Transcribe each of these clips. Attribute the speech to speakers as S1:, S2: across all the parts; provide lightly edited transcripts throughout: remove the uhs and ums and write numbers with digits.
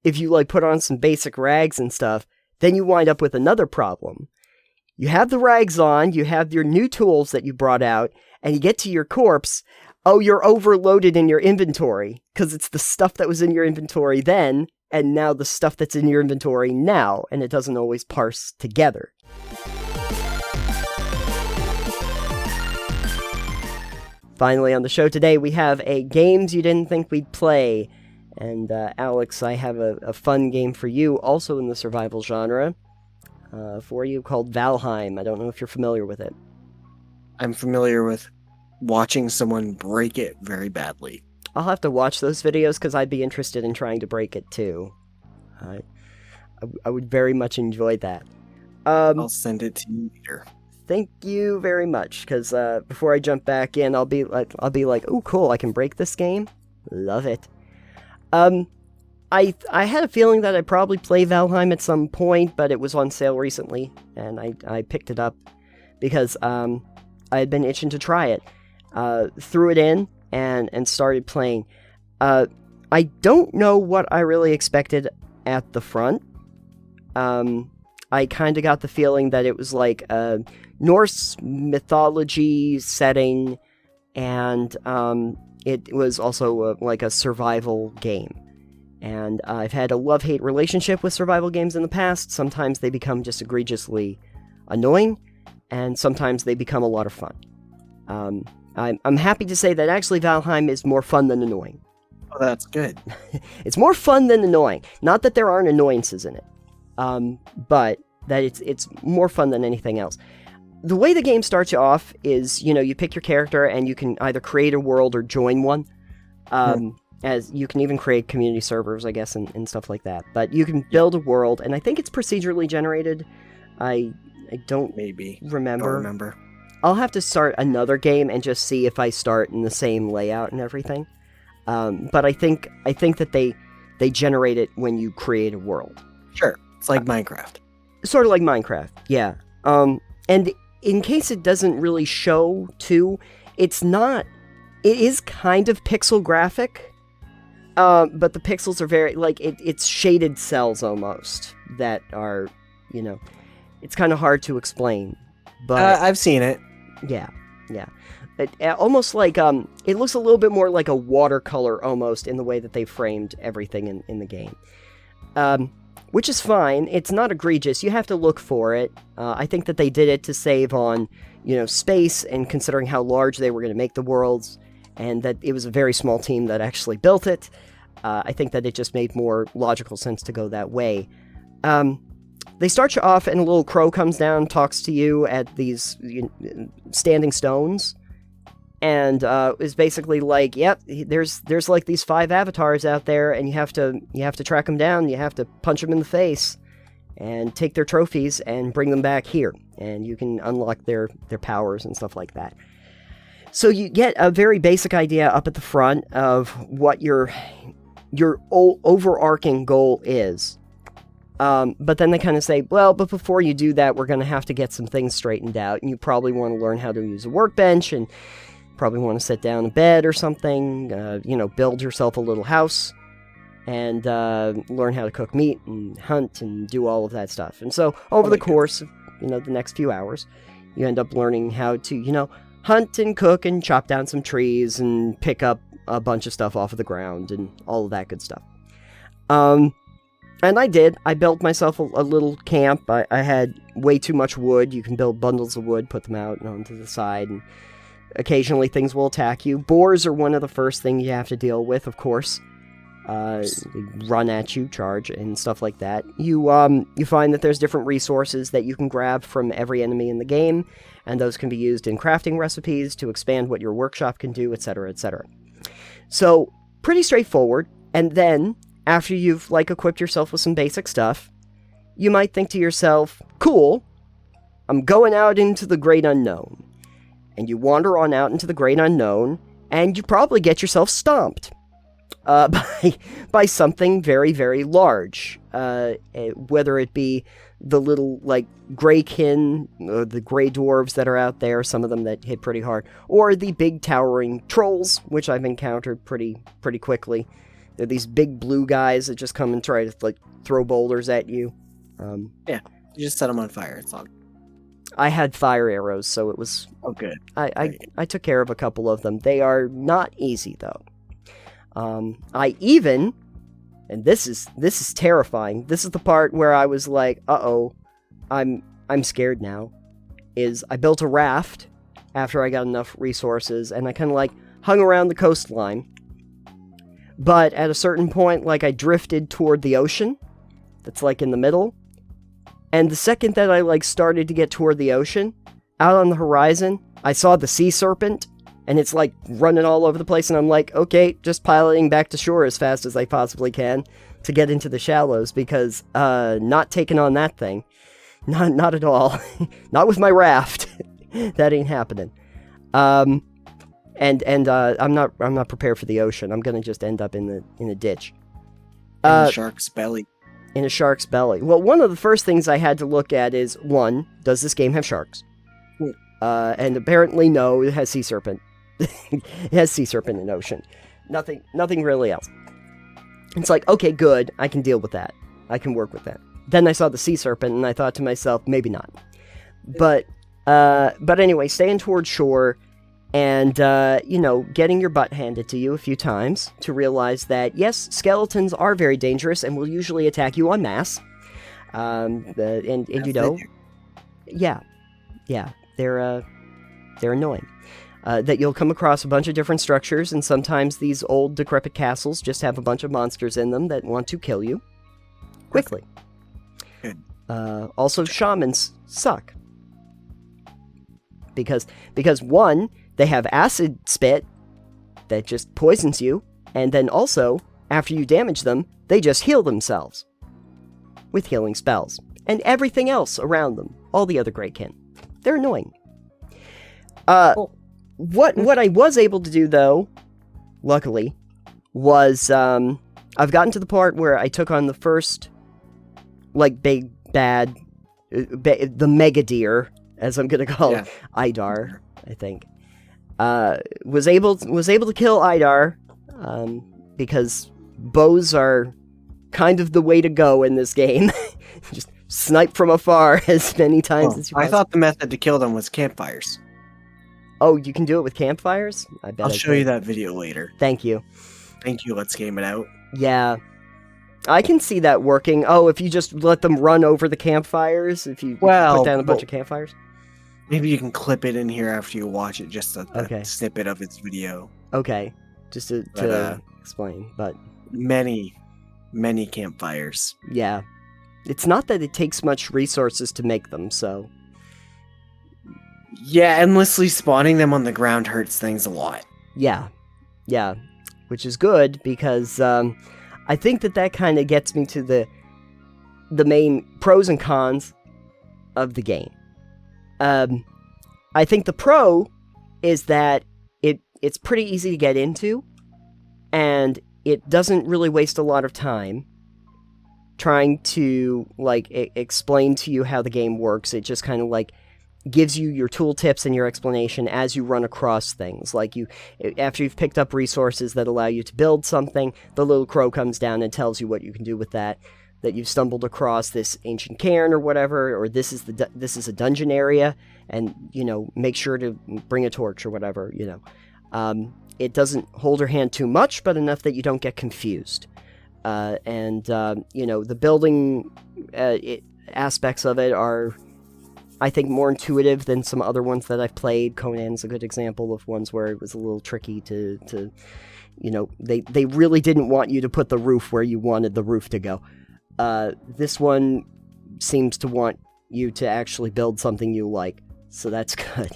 S1: if you, like, put on some basic rags and stuff, then you wind up with another problem. You have the rags on, you have your new tools that you brought out, and you get to your corpse. Oh, you're overloaded in your inventory, because it's the stuff that was in your inventory then, and now the stuff that's in your inventory now, and it doesn't always parse together. Finally on the show today, we have a games you didn't think we'd play. And Alex, I have a fun game for you, also in the survival genre, for you, called Valheim. I don't know if you're familiar with it.
S2: I'm familiar with watching someone break it very badly.
S1: I'll have to watch those videos, because I'd be interested in trying to break it too. I would very much enjoy that.
S2: I'll send it to you later.
S1: Thank you very much, because before I jump back in, I'll be like, oh cool, I can break this game? Love it. I had a feeling that I'd probably play Valheim at some point, but it was on sale recently, and I picked it up because I had been itching to try it. Threw it in and started playing. I don't know what I really expected at the front. I kind of got the feeling that it was like a Norse mythology setting, and it was also like a survival game. And I've had a love-hate relationship with survival games in the past. Sometimes they become just egregiously annoying, and sometimes they become a lot of fun. I'm happy to say that actually Valheim is more fun than annoying.
S2: Oh, that's good.
S1: It's more fun than annoying. Not that there aren't annoyances in it, but that it's more fun than anything else. The way the game starts you off is, you pick your character, and you can either create a world or join one. As you can even create community servers, I guess, and stuff like that. But you can build a world, and I think it's procedurally generated. I don't remember.
S2: Don't remember.
S1: I'll have to start another game and just see if I start in the same layout and everything. But I think that they generate it when you create a world.
S2: Sure, it's like Minecraft.
S1: Sort of like Minecraft, yeah. And in case it doesn't really show, too, it is kind of pixel graphic, but the pixels are very, like, it's shaded cells almost that are, it's kind of hard to explain. But
S2: I've seen it.
S1: Yeah. It, almost like, it looks a little bit more like a watercolor almost in the way that they framed everything in the game. Which is fine. It's not egregious. You have to look for it. I think that they did it to save on, space, and considering how large they were going to make the worlds, and that it was a very small team that actually built it. I think that it just made more logical sense to go that way. They start you off, and a little crow comes down, talks to you at these standing stones, and is basically like, yep, there's like these 5 avatars out there, and you have to track them down, you have to punch them in the face, and take their trophies and bring them back here, and you can unlock their powers and stuff like that. So you get a very basic idea up at the front of what your overarching goal is. But then they kind of say, well, but before you do that, we're going to have to get some things straightened out, and you probably want to learn how to use a workbench, and probably want to sit down in bed or something, build yourself a little house, and learn how to cook meat and hunt and do all of that stuff. And so over the course of, the next few hours, you end up learning how to, hunt and cook and chop down some trees and pick up a bunch of stuff off of the ground and all of that good stuff. And I did. I built myself a little camp. I had way too much wood. You can build bundles of wood, put them out onto the side, and occasionally things will attack you. Boars are one of the first things you have to deal with, of course. They run at you, charge, and stuff like that. You find that there's different resources that you can grab from every enemy in the game, and those can be used in crafting recipes to expand what your workshop can do, etc., etc. So, pretty straightforward. And then, after you've, equipped yourself with some basic stuff, you might think to yourself, cool, I'm going out into the great unknown. And you wander on out into the great unknown, and you probably get yourself stomped by something very, very large. Whether it be the little, greykin, the grey dwarves that are out there, some of them that hit pretty hard, or the big towering trolls, which I've encountered pretty quickly. They're these big blue guys that just come and try to like throw boulders at you.
S2: You just set them on fire. It's all.
S1: I had fire arrows, so it was.
S2: Oh, good.
S1: I took care of a couple of them. They are not easy though. I even, and this is terrifying. This is the part where I was like, "Uh-oh, I'm scared now." Is I built a raft after I got enough resources, and I kind of like hung around the coastline. But at a certain point, like I drifted toward the ocean, that's like in the middle. And the second that I like started to get toward the ocean, out on the horizon, I saw the sea serpent, and it's like running all over the place, and I'm like, okay, just piloting back to shore as fast as I possibly can to get into the shallows, because not taking on that thing. Not at all. Not with my raft. That ain't happening. And I'm not prepared for the ocean. I'm gonna just end up in a ditch.
S2: In the shark's belly.
S1: In a shark's belly. Well, one of the first things I had to look at is, one, does this game have sharks? And apparently no, it has sea serpent. It has sea serpent in ocean. Nothing really else. It's like, okay, good, I can deal with that. I can work with that. Then I saw the sea serpent, and I thought to myself, maybe not. But anyway, staying towards shore, and, getting your butt handed to you a few times to realize that, yes, skeletons are very dangerous and will usually attack you en masse. Yeah, they're annoying. That you'll come across a bunch of different structures, and sometimes these old decrepit castles just have a bunch of monsters in them that want to kill you quickly. Also, shamans suck. Because one, they have acid spit that just poisons you, and then also, after you damage them, they just heal themselves with healing spells. And everything else around them, all the other Greykin. They're annoying. What I was able to do, though, luckily, was, I've gotten to the part where I took on the first, like, big, bad, the mega deer, as I'm gonna call it, Idar, I think. Was able to kill Idar, because bows are kind of the way to go in this game. Just snipe from afar as many times as you possibly.
S2: I thought the method to kill them was campfires.
S1: Oh, you can do it with campfires?
S2: I'll show you that video later.
S1: Thank you.
S2: Let's game it out.
S1: Yeah. I can see that working. Oh, if you just let them run over the campfires? If you put down a bunch of campfires?
S2: Maybe you can clip it in here after you watch it, just a snippet of its video.
S1: Okay. Just to explain, but...
S2: Many campfires.
S1: Yeah. It's not that it takes much resources to make them, so...
S2: Yeah, endlessly spawning them on the ground hurts things a lot.
S1: Yeah. Which is good, because I think that kind of gets me to the main pros and cons of the game. I think the pro is that it's pretty easy to get into, and it doesn't really waste a lot of time trying to, like, explain to you how the game works. It just kind of, like, gives you your tooltips and your explanation as you run across things. Like, after you've picked up resources that allow you to build something, the little crow comes down and tells you what you can do with that you've stumbled across this ancient cairn or whatever, or this is a dungeon area, and, make sure to bring a torch or whatever, It doesn't hold your hand too much, but enough that you don't get confused. The building aspects of it are, I think, more intuitive than some other ones that I've played. Conan's a good example of ones where it was a little tricky to they really didn't want you to put the roof where you wanted the roof to go. This one seems to want you to actually build something you like, so that's good.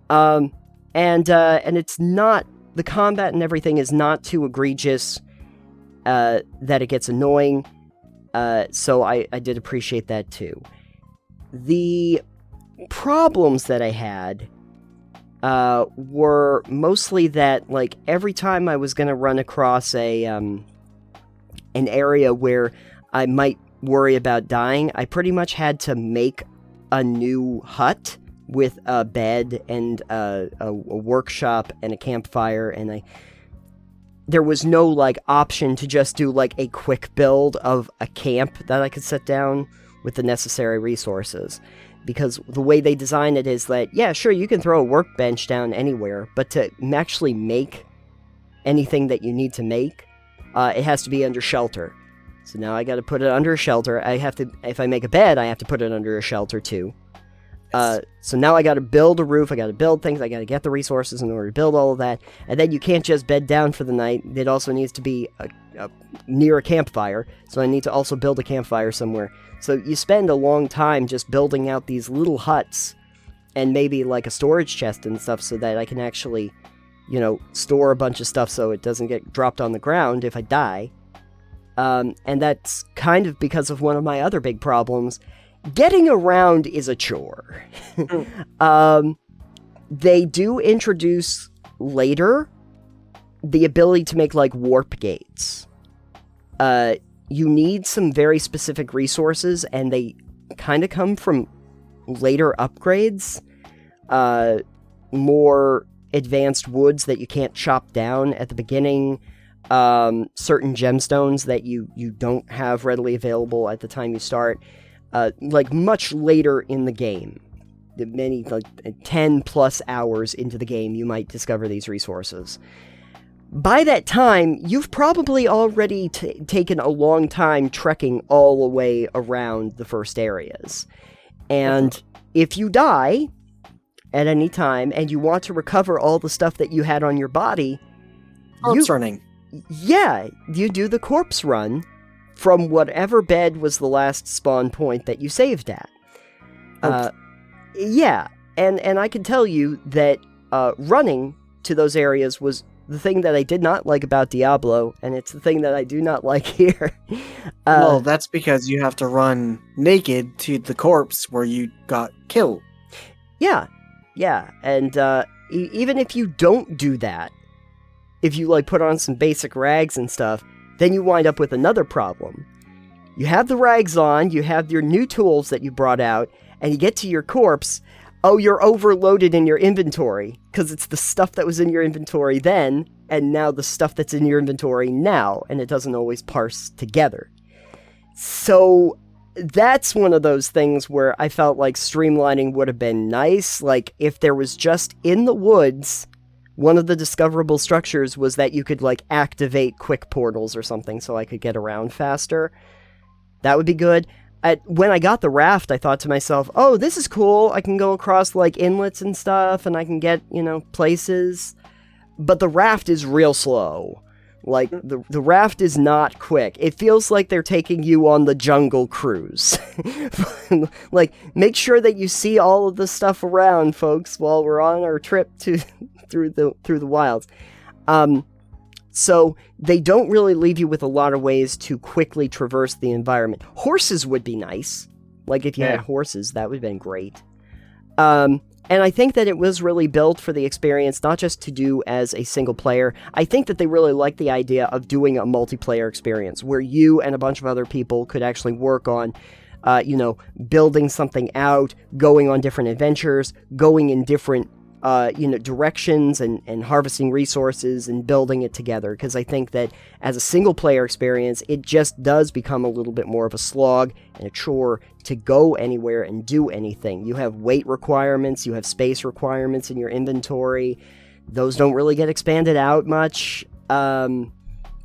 S1: And it's not, the combat and everything is not too egregious that it gets annoying, so I did appreciate that too. The problems that I had were mostly that, like, every time I was going to run across an area where I might worry about dying, I pretty much had to make a new hut with a bed and a workshop and a campfire, and there was no, like, option to just do, like, a quick build of a camp that I could set down with the necessary resources. Because the way they design it is that, yeah, sure, you can throw a workbench down anywhere, but to actually make anything that you need to make, it has to be under shelter. So now I gotta put it under a shelter. I have to, if I make a bed, I have to put it under a shelter too. So now I gotta build a roof, I gotta build things, I gotta get the resources in order to build all of that, and then you can't just bed down for the night. It also needs to be near a campfire, so I need to also build a campfire somewhere. So you spend a long time just building out these little huts, and maybe like a storage chest and stuff, so that I can actually, you know, store a bunch of stuff so it doesn't get dropped on the ground if I die. And that's kind of because of one of my other big problems. Getting around is a chore. They do introduce later the ability to make, like, warp gates. You need some very specific resources, and they kind of come from later upgrades. More advanced woods that you can't chop down at the beginning. Certain gemstones that you don't have readily available at the time you start. Like, much later in the game. Many, like, 10 plus hours into the game, you might discover these resources. By that time, you've probably already taken a long time trekking all the way around the first areas. And if you die at any time, and you want to recover all the stuff that you had on your body...
S2: Corpse running.
S1: Yeah, you do the corpse run from whatever bed was the last spawn point that you saved at. Yeah, and I can tell you that running to those areas was the thing that I did not like about Diablo, and it's the thing that I do not like here.
S2: Well, that's because you have to run naked to the corpse where you got killed.
S1: Yeah, and even if you don't do that, if you, like, put on some basic rags and stuff, then you wind up with another problem. You have the rags on, you have your new tools that you brought out, and you get to your corpse. Oh, you're overloaded in your inventory, because it's the stuff that was in your inventory then, and now the stuff that's in your inventory now, and it doesn't always parse together. So that's one of those things where I felt like streamlining would have been nice. Like, if there was just in the woods, one of the discoverable structures was that you could, like, activate quick portals or something so I could get around faster. That would be good. When I got the raft, I thought to myself, oh, this is cool. I can go across, like, inlets and stuff, and I can get, you know, places. But the raft is real slow. Like, the raft is not quick. It feels like they're taking you on the Jungle Cruise. Like, make sure that you see all of the stuff around, folks, while we're on our trip through the wilds. So they don't really leave you with a lot of ways to quickly traverse the environment. Horses would be nice. Like, if you had horses, that would have been great. And I think that it was really built for the experience, not just to do as a single player. I think that they really liked the idea of doing a multiplayer experience, where you and a bunch of other people could actually work on, building something out, going on different adventures, going in different directions and harvesting resources and building it together. Because I think that as a single player experience, it just does become a little bit more of a slog and a chore to go anywhere and do anything. You have weight requirements, you have space requirements in your inventory. Those don't really get expanded out much. And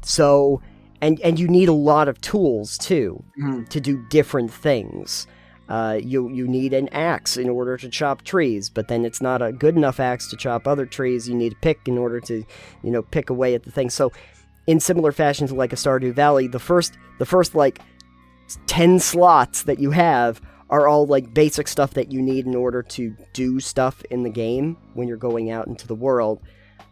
S1: you need a lot of tools too to do different things. You need an axe in order to chop trees, but then it's not a good enough axe to chop other trees. You need a pick in order to, pick away at the thing. So, in similar fashion to like a Stardew Valley, the first like 10 slots that you have are all like basic stuff that you need in order to do stuff in the game when you're going out into the world.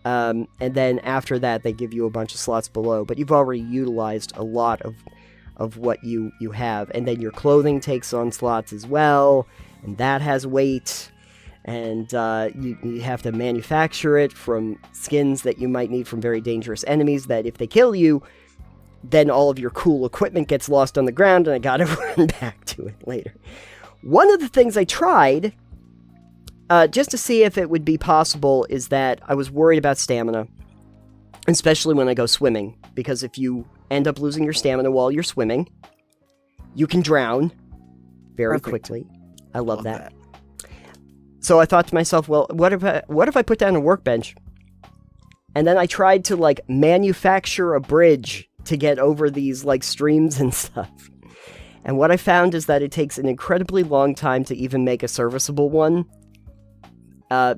S1: And then after that, they give you a bunch of slots below, but you've already utilized a lot of what you have, and then your clothing takes on slots as well, and that has weight, and you have to manufacture it from skins that you might need from very dangerous enemies that if they kill you, then all of your cool equipment gets lost on the ground, and I gotta run back to it later. One of the things I tried, just to see if it would be possible, is that I was worried about stamina. especially when I go swimming, because if you end up losing your stamina while you're swimming, you can drown very quickly. I love that. So I thought to myself, well, what if I put down a workbench, and then I tried to like manufacture a bridge to get over these like streams and stuff. And what I found is that it takes an incredibly long time to even make a serviceable one,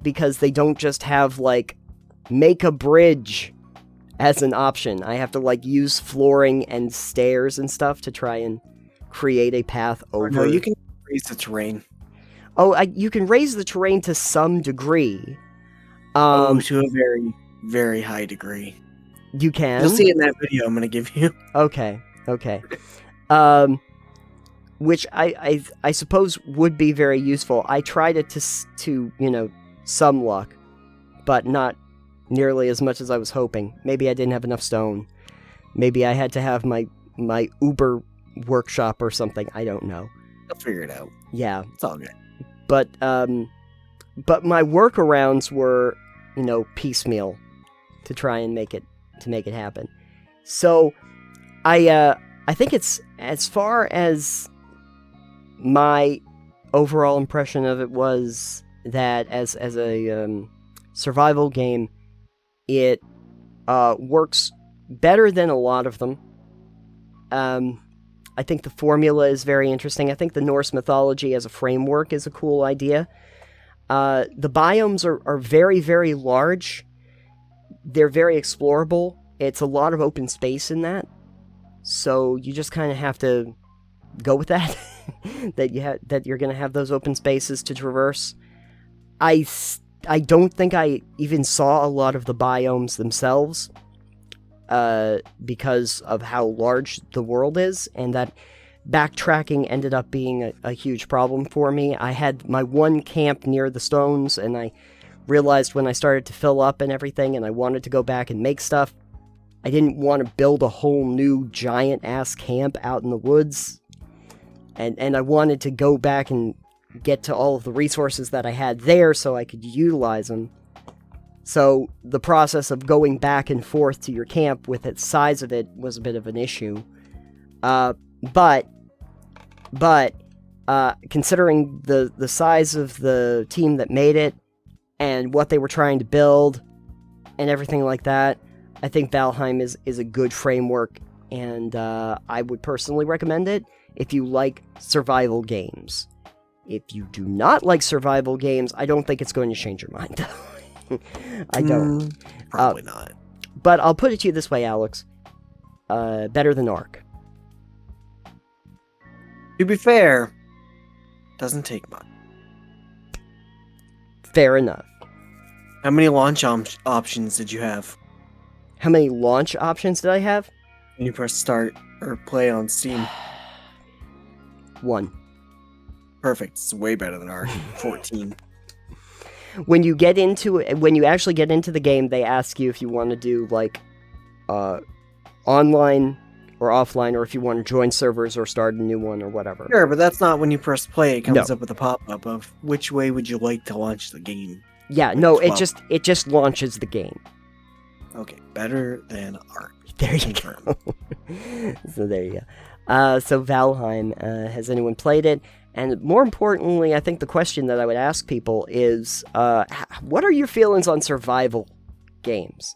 S1: because they don't just have like make a bridge as an option. I have to like use flooring and stairs and stuff to try and create a path over.
S2: No, you can raise the terrain.
S1: Oh, you can raise the terrain to some degree.
S2: To a very, very high degree.
S1: You can.
S2: You'll see it in that video I'm going to give you.
S1: Okay. Which I suppose would be very useful. I tried it to some luck, but not nearly as much as I was hoping. Maybe I didn't have enough stone. Maybe I had to have my Uber workshop or something. I don't know.
S2: I'll figure it out.
S1: Yeah,
S2: it's all good.
S1: But my workarounds were, piecemeal to try and make it happen. So I think it's, as far as my overall impression of it, was that as a survival game, it works better than a lot of them. I think the formula is very interesting. I think the Norse mythology as a framework is a cool idea. The biomes are very, very large. They're very explorable. It's a lot of open space in that. So you just kind of have to go with that. that you're going to have those open spaces to traverse. I don't think I even saw a lot of the biomes themselves, because of how large the world is, and that backtracking ended up being a huge problem for me. I had my one camp near the stones, and I realized when I started to fill up and everything, and I wanted to go back and make stuff, I didn't want to build a whole new giant-ass camp out in the woods, and I wanted to go back and get to all of the resources that I had there so I could utilize them. So the process of going back and forth to your camp with the size of it was a bit of an issue. But considering the size of the team that made it and what they were trying to build and everything like that, I think Valheim is a good framework, and I would personally recommend it if you like survival games. If you do not like survival games, I don't think it's going to change your mind. I don't.
S2: Probably not.
S1: But I'll put it to you this way, Alex. Better than Ark.
S2: To be fair, doesn't take much.
S1: Fair enough.
S2: How many launch options did you have?
S1: How many launch options did I have?
S2: When you press start or play on Steam.
S1: 1.
S2: Perfect. It's way better than Ark. 14.
S1: When you actually get into the game, they ask you if you want to do like online or offline, or if you want to join servers or start a new one or whatever.
S2: Sure, but that's not when you press play. It comes up with a pop-up of which way would you like to launch the game.
S1: Yeah, no, it just launches the game.
S2: Okay, better than Ark.
S1: There you go. So there you go. So Valheim, has anyone played it? And more importantly, I think the question that I would ask people is, what are your feelings on survival games?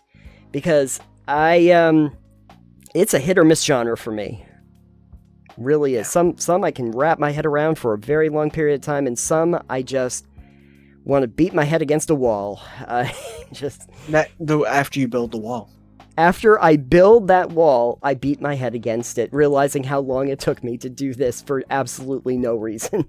S1: Because it's a hit or miss genre for me. Really is. Some I can wrap my head around for a very long period of time, and some I just want to beat my head against a wall.
S2: After you build the wall.
S1: After I build that wall, I beat my head against it, realizing how long it took me to do this for absolutely no reason.